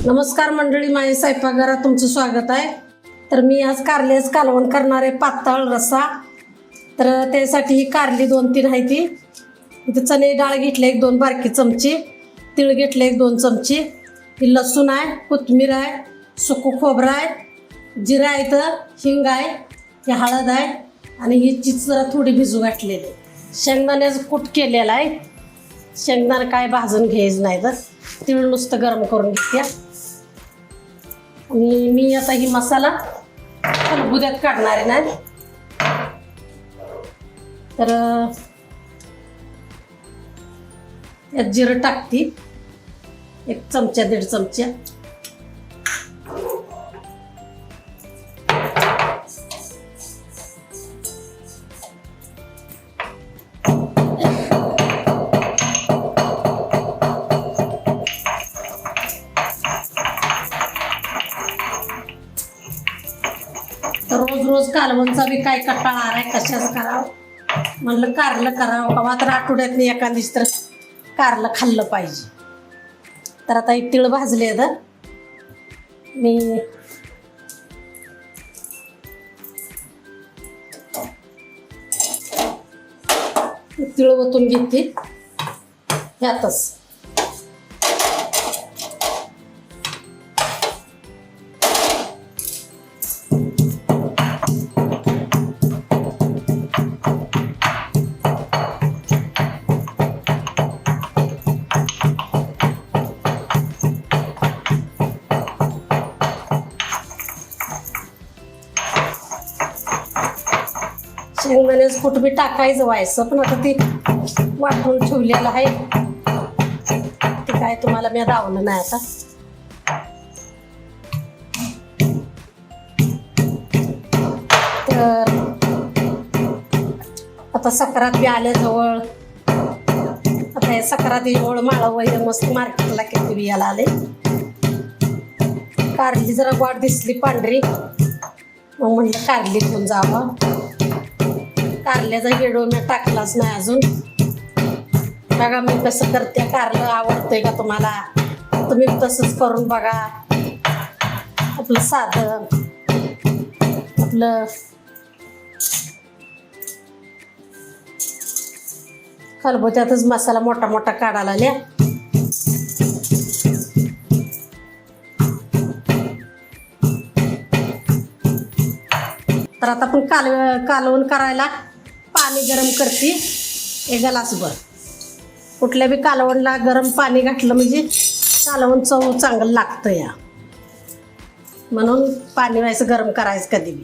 नमस्कार मंडळी, माझ्या स्वयंपाकघरात तुमचं स्वागत आहे। तर मी आज कारल्याचं कालवण करणार आहे, पातळ रस्सा। तर त्यासाठी ही कारली 2-3 आहे ती। इथे चणे डाळ घेतले 1-2 बारकी चमचे, तीळ घेतले 1-2 चमचे, ही लसूण आहे, कोथिंबीर आहे, सुकं खोबरं आहे, जिरा आहे, तर हिंग आहे, ही हळद आहे आणि ही चीज जरा थोडी भिजू घातलेली। शेंगदाण्याचं कूट केलेला आहे। शेंगदाणा काय भाजून घ्यायचं नाही, तर तीळ नुसतं गरम करून घेते। आणि मी आता ही मसाला खलबुद्यात काढणार आहे ना। तर यात जिरं टाकते 1 चमचा 1.5 चमचा, रोज रोज कालवणचा बी काय कंटाळा आलाय, कशाचं करावं म्हणलं कारलं करावं का, तर आठवड्यातनं एका दिवशी तर कारलं खाल्लं पाहिजे। तर आता हे तीळ भाजले तर मी तीळ ओतून घेते ह्यातच। शेंगदाण्याचं कूट बी टाकायचं व्हायचं, पण आता ते वाटून ठेवलेलं आहे, ते काय तुम्हाला मी दावलं नाही आता। तर आता सक्रात बी आल्याजवळ, आता हे सक्रात जवळ माळव वगैरे मस्त मार्केटला किती बियाला आले। कारली जरा गोड दिसली पांढरी, मग म्हणलं कारली घेऊन जावं। कारल्याचा व्हिडिओ मी टाकलाच नाही अजून, बघा मी कसं करते। कारलं आवडतंय का तुम्हाला? तुम्ही तसंच करून बघा। आपलं साधं आपलं खलबत्त्यातच मसाला मोठा मोठा काढायला आल्या। तर आता आपण कालवण करायला पाणी गरम करते 1 ग्लासभर। कुठल्या बी कालवणला गरम पाणी घातलं म्हणजे कालवण चव चांगलं लागतं या, म्हणून पाणी व्हायचं गरम करायचं कधी बी।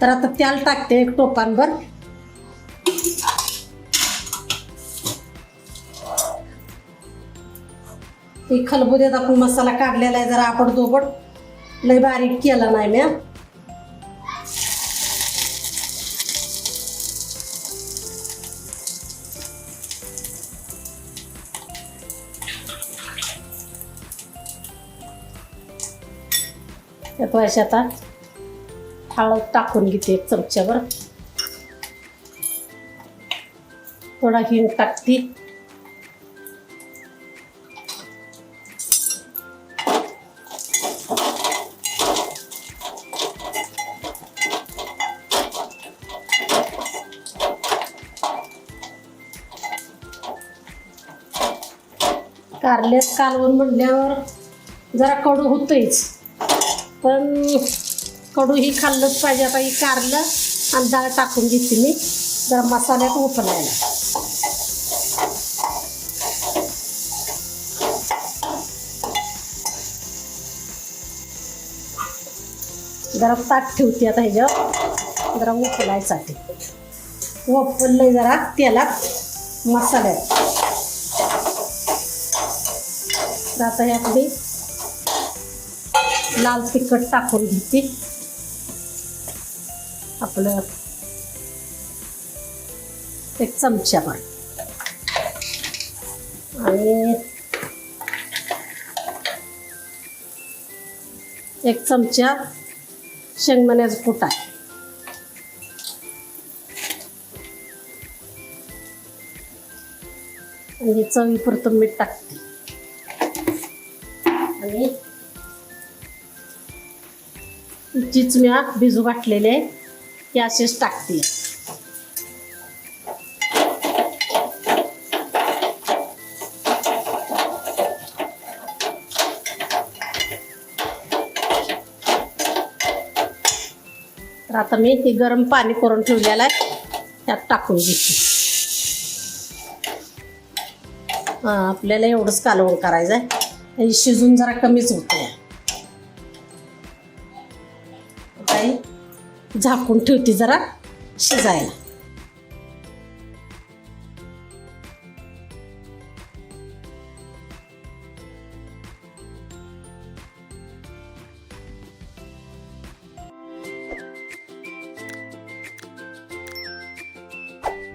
तर आता तेल टाकते 1 टोपानभर। हे खलबुद्यात आपण मसाला काढलेला आहे, जरा आपण दोबड लय बारीक केला नाही मी। त्यात अशी आता हळद टाकून घेते 1 चमच्याभर, थोडा हिंग टाकते, कारल्यात कालवण म्हणल्यावर जरा कडू होतंच, पण कडू ही खाल्लंच पाहिजे। आता ही कारलं आणि डाळ टाकून घेते मी जरा मसाल्यात उफलायला। जरा ताट ठेवते आता ह्याच्यावर, जरा उफलायसाठी उफललंय जरा तेलात मसाल्यात। तर आता हे आपली लाल तिखट टाकून घेते, आपलं 1 चमच्याभर, आणि 1 चमचा शेंगदाण्याचं कूट आहे, आणि चवीपुरतं मीठ टाकते आणि चीच मी भिजू घातलेले हे असेच टाकते. तर आता मी हे गरम पाणी करून ठेवलेलं आहे त्यात टाकून घेते. आपल्याला एवढंच कालवण करायचं आहे. हे शिजून जरा कमीच होतं. झाकून ठेवते जरा शिजायला.